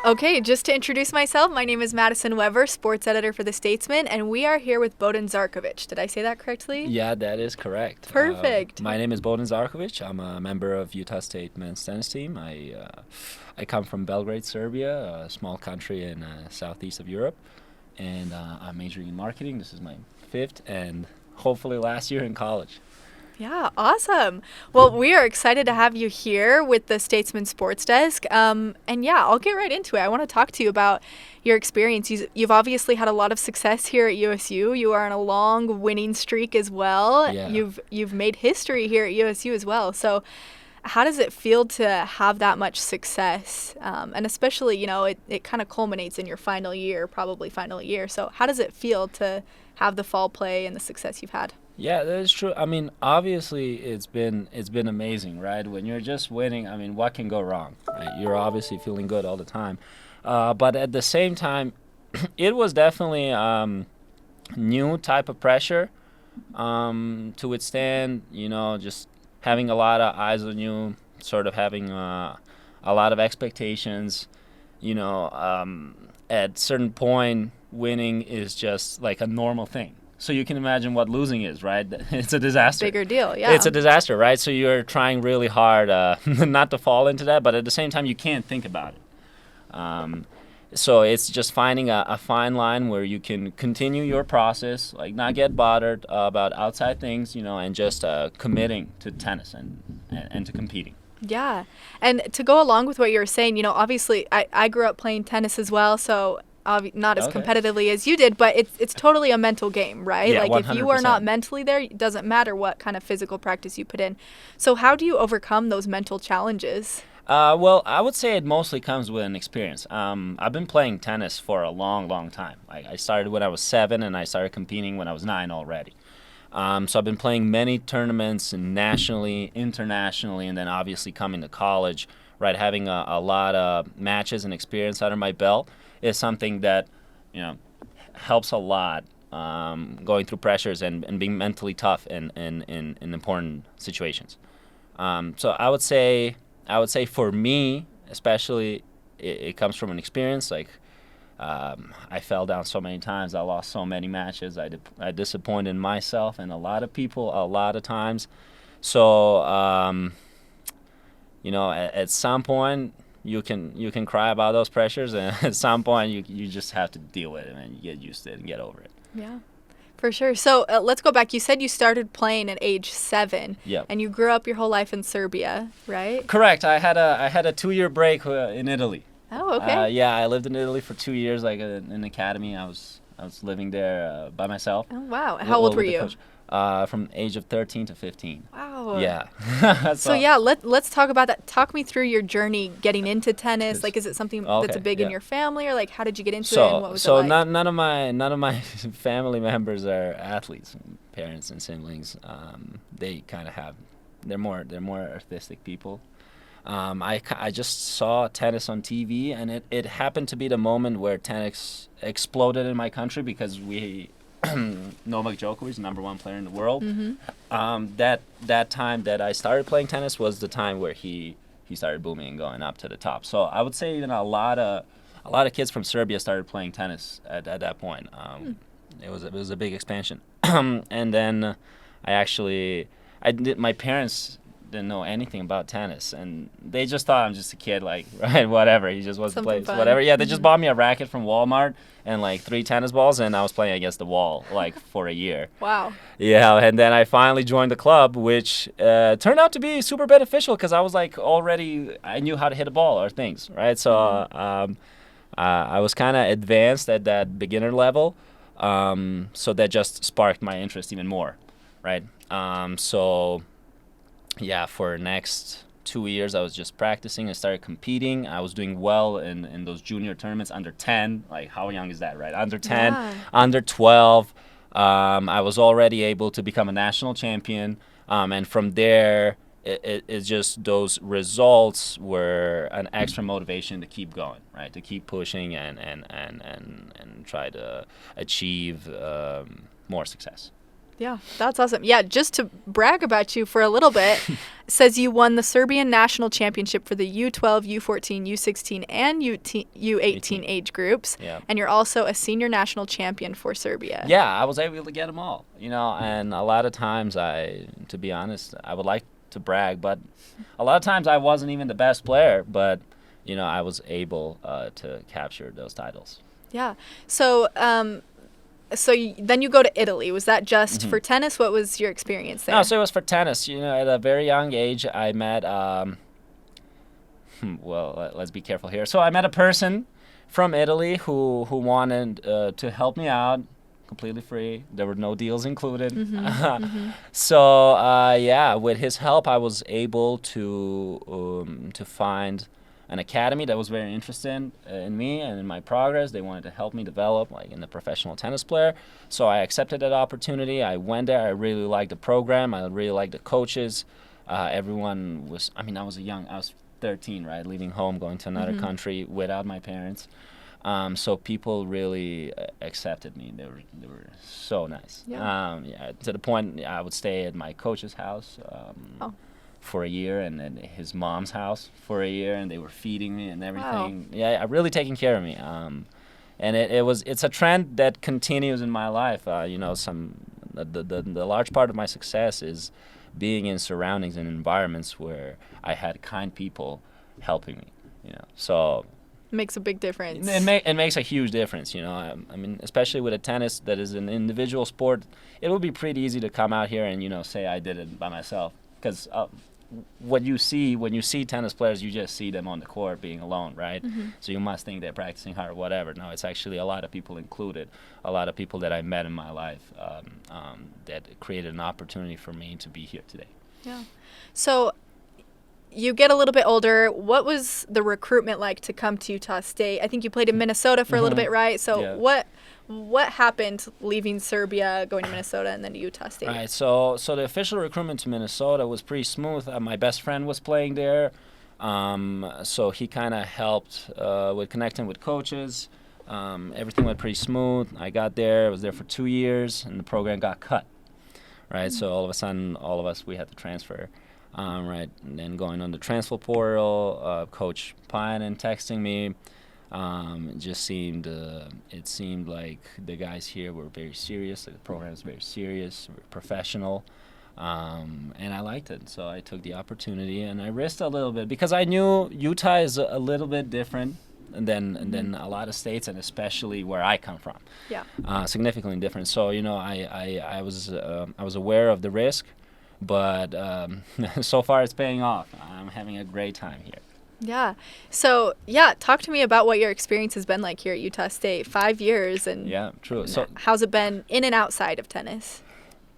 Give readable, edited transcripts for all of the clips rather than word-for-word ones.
Okay, just to introduce myself, my name is Madison Weber, sports editor for The Statesman, and we are here with Bodin Zarkovic. Did I say that correctly? Yeah, that is correct. Perfect. My name is Bodin Zarkovic. I'm a member of Utah State men's tennis team. I come from Belgrade, Serbia, a small country in southeast of Europe, and I'm majoring in marketing. This is my fifth and hopefully last year in college. Yeah, awesome. Well, we are excited to have you here with the Statesman Sports Desk. And yeah, I'll get right into it. I want to talk to you about your experience. You've obviously had a lot of success here at USU. You are on a long winning streak as well. Yeah. You've made history here at USU as well. So how does it feel to have that much success? And especially, it kind of culminates in your final year. So how does it feel to have the fall play and the success you've had? Yeah, that is true. I mean, obviously, it's been amazing, right? When you're just winning, I mean, what can go wrong? Right? You're obviously feeling good all the time, but at the same time, it was definitely new type of pressure to withstand. Just having a lot of eyes on you, sort of having a lot of expectations. At certain point, winning is just like a normal thing. So you can imagine what losing is, right? It's a disaster. Bigger deal, yeah. It's a disaster, right? So you're trying really hard not to fall into that, but at the same time, you can't think about it. So it's just finding a fine line where you can continue your process, like not get bothered about outside things, and just committing to tennis and to competing. Yeah. And to go along with what you were saying, obviously I grew up playing tennis as well, so not as competitively as you did, but it's totally a mental game, right? Yeah, like 100%. If you are not mentally there, it doesn't matter what kind of physical practice you put in. So how do you overcome those mental challenges? Well, I would say it mostly comes with an experience. I've been playing tennis for a long, long time. I started when I was 7, and I started competing when I was 9 already. So I've been playing many tournaments nationally, internationally, and then obviously coming to college, right, having a lot of matches and experience under my belt is something that, helps a lot going through pressures and being mentally tough in important situations. So I would say for me, especially, it comes from an experience. Like, I fell down so many times. I lost so many matches. I disappointed myself and a lot of people a lot of times. So, at some point, you can cry about those pressures, and at some point, you just have to deal with it, and you get used to it and get over it. Yeah. For sure. So let's go back. You said you started playing at age 7. Yep. And you grew up your whole life in Serbia, right? Correct. I had a 2-year break in Italy. Oh, okay. Yeah, I lived in Italy for 2 years, like in an academy. I was living there by myself. Oh, wow. How old were you? From age of 13 to 15. Wow. Yeah. So yeah, let's talk about that. Talk me through your journey getting into tennis. Like, is it something that's big in your family, or like how did you get into it, and what was it like? None of my family members are athletes, parents and siblings. They kind of they're more artistic people. I just saw tennis on TV, and it happened to be the moment where tennis exploded in my country because Novak Djokovic, number 1 player in the world. Mm-hmm. That time that I started playing tennis was the time where he started booming and going up to the top. So I would say a lot of kids from Serbia started playing tennis at that point. It was a big expansion. And then my parents didn't know anything about tennis, and they just thought I'm just a kid, like, right, whatever, he just wants to play whatever. Yeah, they just bought me a racket from Walmart and like 3 tennis balls, and I was playing against the wall like for a year. Wow. Yeah, and then I finally joined the club, which turned out to be super beneficial because I was like I knew how to hit a ball or things, right? So I was kind of advanced at that beginner level, so that just sparked my interest even more, right? Yeah, for the next 2 years, I was just practicing. I started competing. I was doing well in those junior tournaments, under 10. Like, how young is that, right? Under 10, Yeah. under 12. I was already able to become a national champion. And from there, it's just those results were an extra motivation to keep going, right? To keep pushing and try to achieve more success. Yeah, that's awesome. Yeah, just to brag about you for a little bit, says you won the Serbian national championship for the U12, U14, U16, and U18 age groups. Yeah. And you're also a senior national champion for Serbia. Yeah, I was able to get them all, and a lot of times to be honest, I would like to brag, but a lot of times I wasn't even the best player, but, I was able to capture those titles. Yeah. So, then you go to Italy. Was that just for tennis? What was your experience there? No, so it was for tennis. At a very young age, I met, let's be careful here. So I met a person from Italy who wanted to help me out, completely free. There were no deals included. So, with his help, I was able to find an academy that was very interested in me and in my progress. They wanted to help me develop in a professional tennis player. So I accepted that opportunity. I went there. I really liked the program. I really liked the coaches. Everyone was, I was 13, right, leaving home, going to another country without my parents. So people really accepted me. They were so nice. Yeah. To the point I would stay at my coach's house. For a year, and then his mom's house for a year, and they were feeding me and everything. Wow. Yeah, really taking care of me. And it's a trend that continues in my life. The large part of my success is being in surroundings and environments where I had kind people helping me. So makes a big difference. It makes a huge difference. Especially with a tennis that is an individual sport, it would be pretty easy to come out here and say I did it by myself. Because when you see tennis players, you just see them on the court being alone, right? So you must think they're practicing hard or whatever. No, it's actually a lot of people included, a lot of people that I met in my life that created an opportunity for me to be here today. Yeah. So you get a little bit older. What was the recruitment like to come to Utah State? I think you played in Minnesota for a little bit, right? So what happened leaving Serbia, going to Minnesota, and then to Utah State? Right. So the official recruitment to Minnesota was pretty smooth. My best friend was playing there, so he kind of helped with connecting with coaches. Everything went pretty smooth. I got there. I was there for 2 years, and the program got cut. Right. So all of a sudden, all of us, we had to transfer. Right. And then going on the transfer portal, Coach Pine texting me. It seemed like the guys here were very serious. The program was very serious, very professional, and I liked it. So I took the opportunity and I risked a little bit because I knew Utah is a little bit different than a lot of states, and especially where I come from. Yeah. Significantly different. So I was aware of the risk, but so far it's paying off. I'm having a great time here. Yeah. So, talk to me about what your experience has been like here at Utah State. 5 years. And yeah, true. So how's it been in and outside of tennis?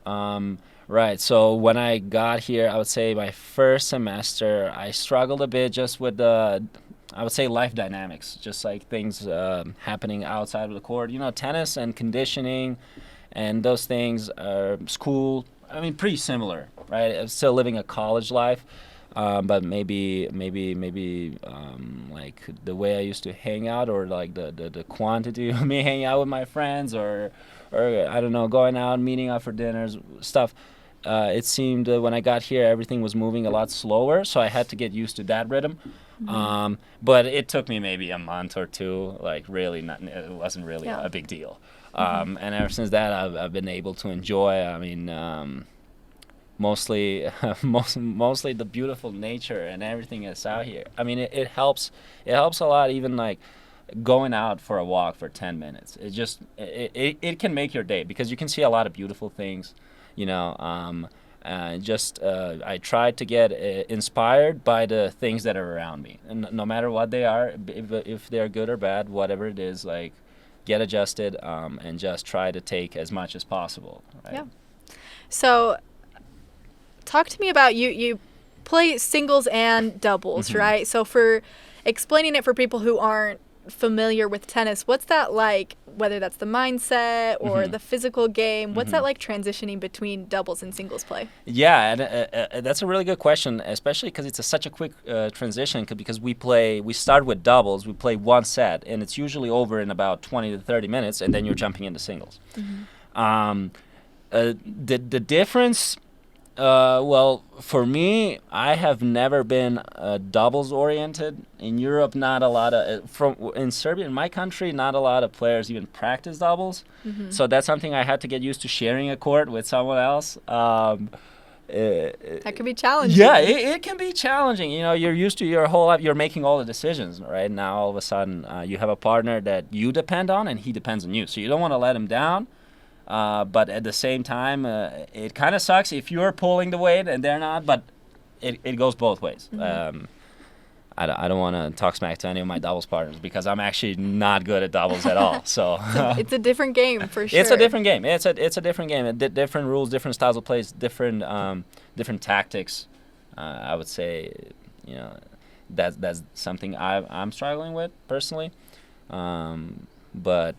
Right. So when I got here, I would say my first semester, I struggled a bit just with I would say life dynamics, just like things happening outside of the court. Tennis and conditioning and those things are school. Pretty similar, right? I'm still living a college life. But maybe like the way I used to hang out, or like the quantity of me hanging out with my friends, or I don't know, going out, meeting up for dinners, stuff. It seemed when I got here, everything was moving a lot slower, so I had to get used to that rhythm. But it took me maybe a month or two. Like really, it wasn't really a big deal. And ever since that, I've been able to enjoy. Mostly the beautiful nature and everything that's out here. It helps a lot, even like going out for a walk for 10 minutes. It can make your day because you can see a lot of beautiful things, I try to get inspired by the things that are around me, and no matter what they are, if they're good or bad, whatever it is, like get adjusted and just try to take as much as possible, right? Yeah. So talk to me about you play singles and doubles, right? So for explaining it for people who aren't familiar with tennis, what's that like, whether that's the mindset or the physical game, what's that like transitioning between doubles and singles play? Yeah, and that's a really good question, especially because it's such a quick transition, because we start with doubles, we play one set, and it's usually over in about 20 to 30 minutes, and then you're jumping into singles. The difference, well, for me, I have never been doubles oriented. In Europe, not a lot of in Serbia, in my country, not a lot of players even practice doubles. Mm-hmm. So that's something I had to get used to, sharing a court with someone else. That could be challenging. Yeah, it can be challenging. You're used to your whole life. You're making all the decisions, right? Now, all of a sudden, you have a partner that you depend on, and he depends on you. So you don't want to let him down. But at the same time, it kind of sucks if you're pulling the weight and they're not. But it goes both ways. Mm-hmm. I don't want to talk smack to any of my doubles partners because I'm actually not good at doubles at all. So it's a different game for sure. It's a different game. It's a different game. Different rules, different styles of plays, different tactics. I would say, that's something I'm struggling with personally, but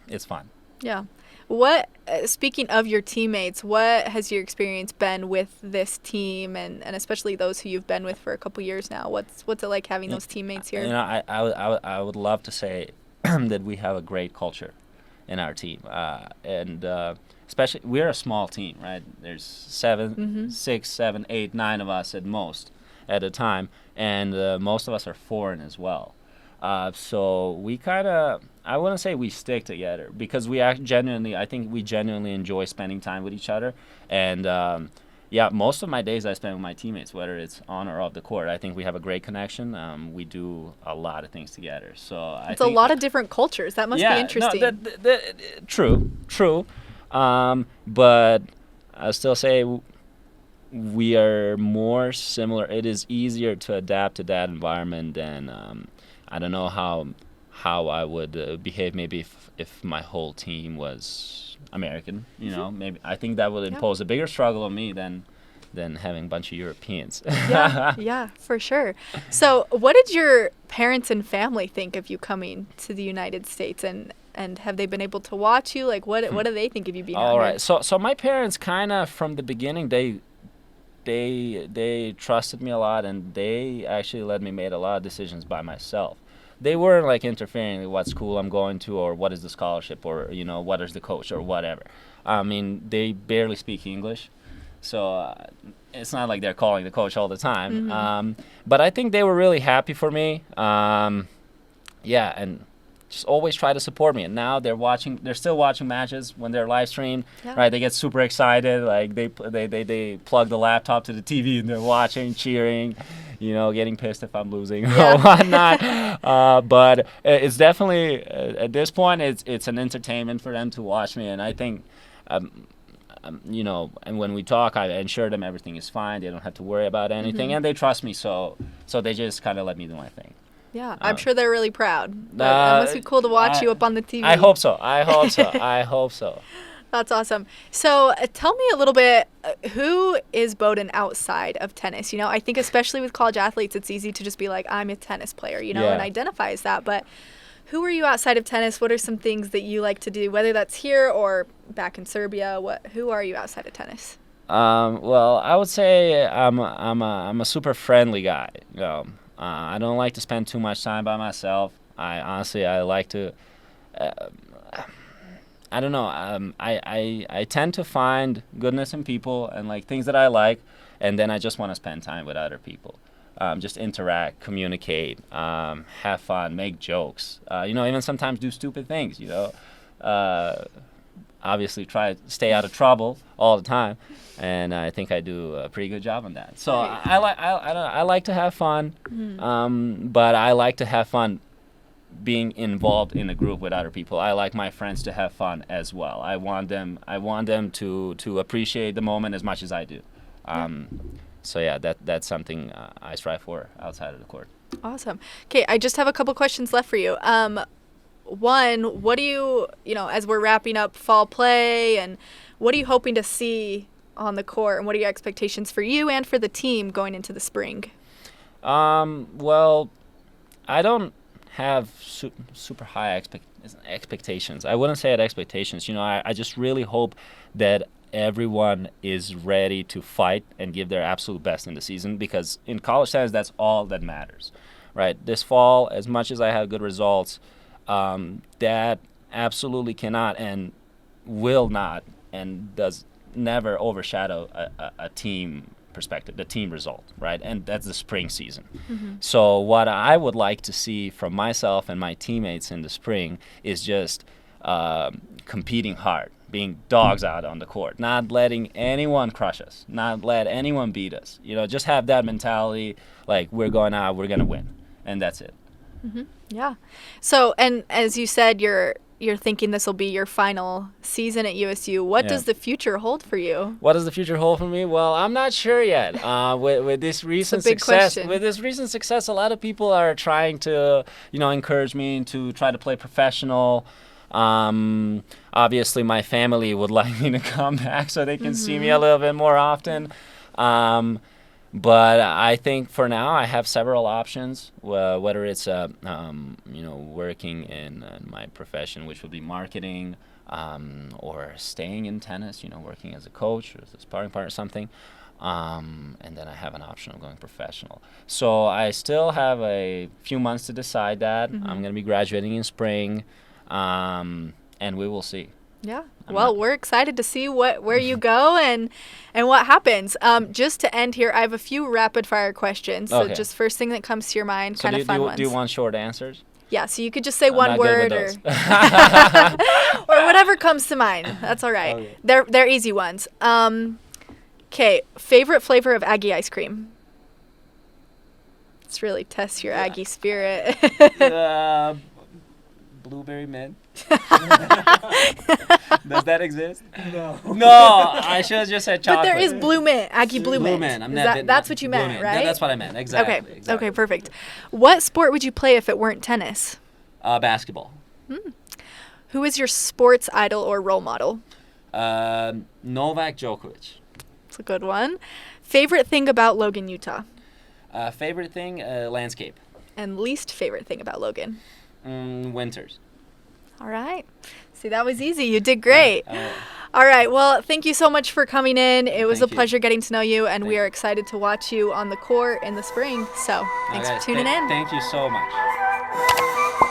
it's fun. Yeah. What, speaking of your teammates, what has your experience been with this team, and especially those who you've been with for a couple years now? What's it like having those teammates here? I would love to say that we have a great culture in our team, and especially we're a small team, right? There's 6, 7, 8, 9 of us at most at a time, and most of us are foreign as well. So we kind of, I wouldn't say we stick together because I think we genuinely enjoy spending time with each other. And most of my days I spend with my teammates, whether it's on or off the court. I think we have a great connection. We do a lot of things together. So it's a lot of different cultures. That must be interesting. No, true. But I still say we are more similar. It is easier to adapt to that environment than I don't know how I would behave maybe if my whole team was American. Maybe I think that would impose a bigger struggle on me than having a bunch of Europeans. Yeah, for sure. So what did your parents and family think of you coming to the United States, and have they been able to watch you? Like, what do they think of you being out All here? right. So my parents kind of from the beginning they trusted me a lot, and they actually let me make a lot of decisions by myself. They weren't like interfering with what school I'm going to or what is the scholarship or what is the coach or whatever. I mean, they barely speak English, so it's not like they're calling the coach all the time. Mm-hmm. But I think they were really happy for me. And just always try to support me. And now they're still watching matches when they're live streamed, right? They get super excited, like they plug the laptop to the TV and they're watching, cheering, getting pissed if I'm losing or whatnot. But it's definitely at this point it's an entertainment for them to watch me, and I think. And when we talk, I ensure them everything is fine. They don't have to worry about anything, and they trust me. So they just kind of let me do my thing. Yeah, I'm sure they're really proud. But it must be cool to watch you up on the TV. I hope so. I hope so. That's awesome. So tell me a little bit, who is Bodin outside of tennis? I think especially with college athletes, it's easy to just be like, I'm a tennis player, and identify as that. But who are you outside of tennis? What are some things that you like to do, whether that's here or back in Serbia? Who are you outside of tennis? Well, I would say I'm a super friendly guy. I don't like to spend too much time by myself. I like to. I don't know. I tend to find goodness in people and like things that I like, and then I just want to spend time with other people. Just interact, communicate, have fun, make jokes. Even sometimes do stupid things. Obviously try to stay out of trouble all the time, and I think I do a pretty good job on that. So I like to have fun, but I like to have fun being involved in a group with other people. I like my friends to have fun as well. I want them to appreciate the moment as much as I do. So yeah, that's something I strive for outside of the court. Awesome. Okay, I just have a couple questions left for you. One, what do you, as we're wrapping up fall play, and what are you hoping to see on the court, and what are your expectations for you and for the team going into the spring? Well, I don't have super high expectations. I wouldn't say expectations. I just really hope that everyone is ready to fight and give their absolute best in the season, because in college tennis, that's all that matters, right? This fall, as much as I have good results, that absolutely cannot and will not and does never overshadow a team perspective, the team result, right? And that's the spring season. So what I would like to see from myself and my teammates in the spring is just competing hard, being dogs out on the court, not letting anyone crush us, not let anyone beat us. Just have that mentality, like we're going out, we're going to win, and that's it. Yeah. So, and as you said, you're thinking this will be your final season at USU. What does the future hold for you? What does the future hold for me? Well, I'm not sure yet. With this recent success, a lot of people are trying to, encourage me to try to play professional. Obviously, my family would like me to come back so they can see me a little bit more often. But I think for now I have several options, whether it's working in my profession, which would be marketing, or staying in tennis, working as a coach or as a sparring partner or something. And then I have an option of going professional. So I still have a few months to decide that. I'm going to be graduating in spring, and we will see. Yeah. We're excited to see where you go and what happens. Just to end here, I have a few rapid fire questions. So just first thing that comes to your mind, kind of fun ones. Do you want short ansers? Yeah, so you could just say one word or or whatever comes to mind. That's all right. Okay. They're easy ones. Okay, favorite flavor of Aggie ice cream? Let's really test your Aggie spirit. Blueberry mint. Does that exist? No. I should have just said chocolate. But there is blue mint, Aggie blue mint. That's what you meant, right? That's what I meant. Exactly. Okay, perfect. What sport would you play if it weren't tennis? Basketball. Who is your sports idol or role model? Novak Djokovic. That's a good one. Favorite thing about Logan, Utah? Favorite thing, landscape. And least favorite thing about Logan? Winters. All right. See, that was easy. You did great. All right. Well, thank you so much for coming in. It was a pleasure getting to know you, and we are excited to watch you on the court in the spring. So thanks for tuning in. Thank you so much.